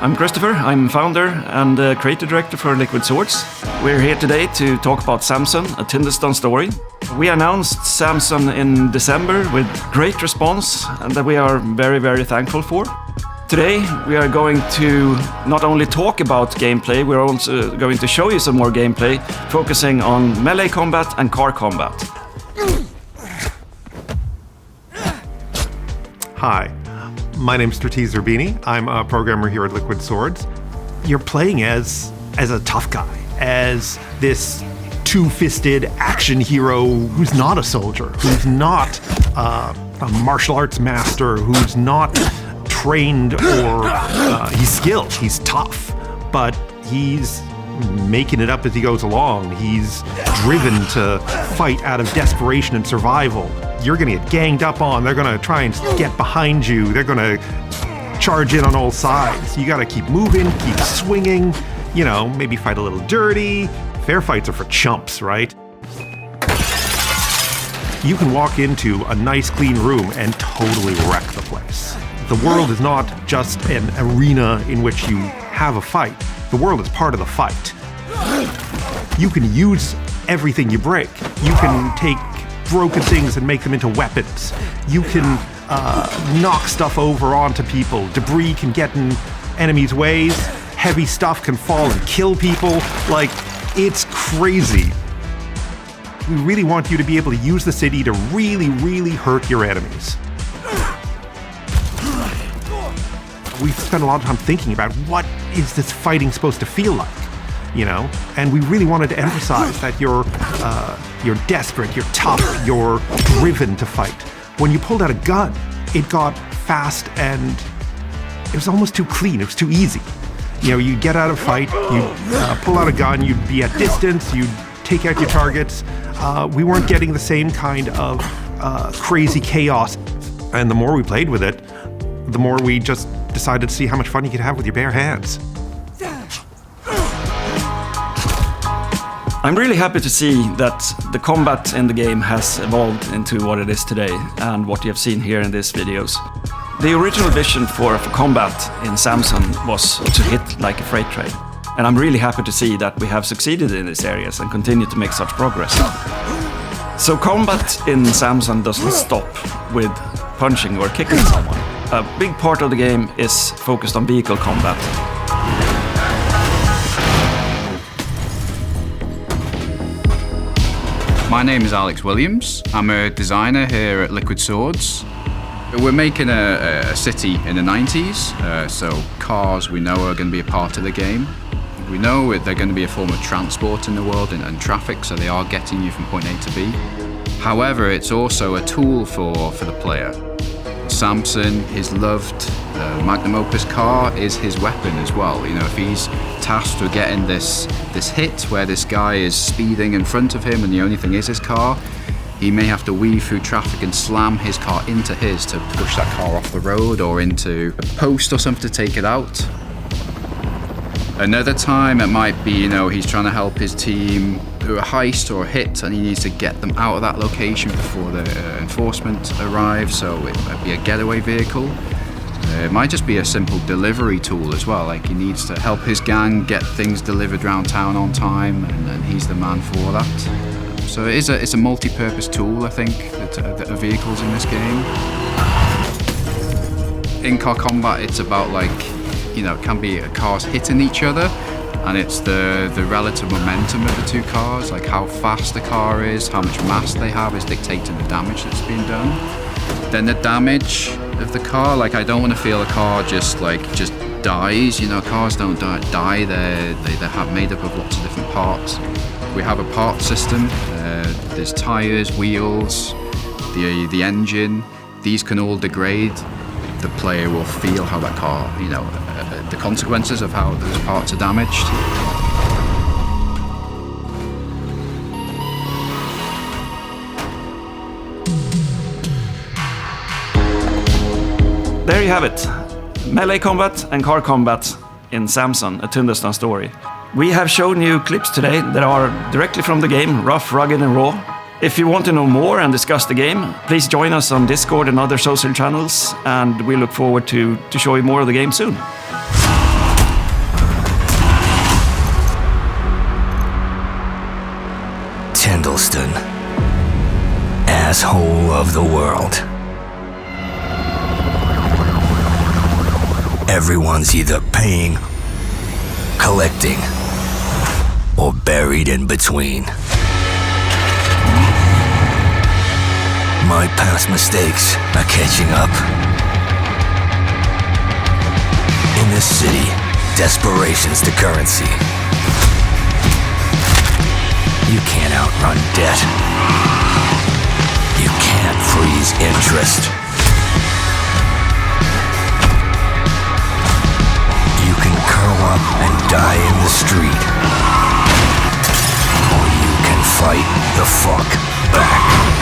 I'm Christofer. I'm founder and creative director for Liquid Swords. We're here today to talk about Samson, a Tyndalston Story. We announced Samson in December with great response and that we are very, very thankful for. Today we are going to not only talk about gameplay, we're also going to show you some more gameplay, focusing on melee combat and car combat. Hi, my name's Christofer Sundberg. I'm a programmer here at Liquid Swords. You're playing as a tough guy, as this two-fisted action hero who's not a soldier, who's not a martial arts master, who's not trained or he's skilled, he's tough, but he's making it up as he goes along. He's driven to fight out of desperation and survival. You're gonna get ganged up on, they're gonna try and get behind you, they're gonna charge in on all sides. You gotta keep moving, keep swinging, you know, maybe fight a little dirty. Fair fights are for chumps, right? You can walk into a nice clean room and totally wreck the place. The world is not just an arena in which you have a fight. The world is part of the fight. You can use everything you break. You can take broken things and make them into weapons. You can knock stuff over onto people. Debris can get in enemies' ways. Heavy stuff can fall and kill people. Like, it's crazy. We really want you to be able to use the city to really, really hurt your enemies. We've spent a lot of time thinking about what is this fighting supposed to feel like, you know? And we really wanted to emphasize that you're desperate, you're tough, you're driven to fight. When you pulled out a gun, it got fast and it was almost too clean, it was too easy. You know, you'd get out of a fight, you'd pull out a gun, you'd be at distance, you'd take out your targets. We weren't getting the same kind of crazy chaos. And the more we played with it, the more we just decided to see how much fun you could have with your bare hands. I'm really happy to see that the combat in the game has evolved into what it is today and what you have seen here in these videos. The original vision for combat in Samson was to hit like a freight train. And I'm really happy to see that we have succeeded in these areas and continue to make such progress. So combat in Samson doesn't stop with punching or kicking someone. A big part of the game is focused on vehicle combat. My name is Alex Williams. I'm a designer here at Liquid Swords. We're making a city in the 90s, so cars we know are going to be a part of the game. We know they're going to be a form of transport in the world and traffic, so they are getting you from point A to B. However, it's also a tool for the player. Samson, his loved magnum opus car, is his weapon as well. You know, if he's tasked with getting this hit where this guy is speeding in front of him and the only thing is his car, he may have to weave through traffic and slam his car into his to push that car off the road or into a post or something to take it out. Another time it might be, you know, he's trying to help his team do a heist or a hit and he needs to get them out of that location before the enforcement arrives, so it might be a getaway vehicle. It might just be a simple delivery tool as well, like he needs to help his gang get things delivered around town on time and he's the man for that. So it's a multi-purpose tool, I think, that are vehicles in this game. In car combat, it's about, like, you know, it can be cars hitting each other, and it's the relative momentum of the two cars, like how fast the car is, how much mass they have is dictating the damage that's being done. Then the damage of the car, like I don't want to feel a car just dies, you know, cars don't die, they're made up of lots of different parts. We have a part system, there's tires, wheels, the engine, these can all degrade. The player will feel how that car, you know, the consequences of how those parts are damaged. There you have it. Melee combat and car combat in Samson, a Tyndalston Story. We have shown you clips today that are directly from the game, rough, rugged and raw. If you want to know more and discuss the game, please join us on Discord and other social channels, and we look forward to show you more of the game soon. Tyndalston, asshole of the world. Everyone's either paying, collecting, or buried in between. My past mistakes are catching up. In this city, desperation's the currency. You can't outrun debt. You can't freeze interest. You can curl up and die in the street. Or you can fight the fuck back.